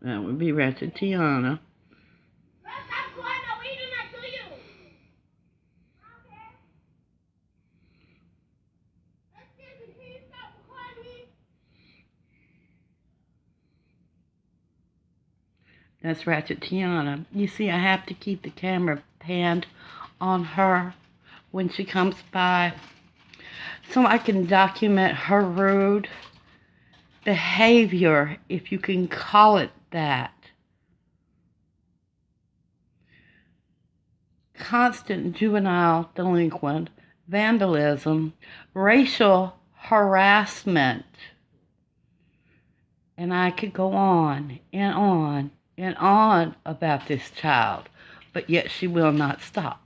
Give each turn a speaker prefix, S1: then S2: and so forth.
S1: That would be Ratchet Tiana. That's Ratchet Tiana. You see, I have to keep the camera panned on her when she comes by so I can document her rude behavior, if you can call it that. Constant juvenile delinquent, vandalism, racial harassment. And I could go on and on and on about this child, but yet she will not stop.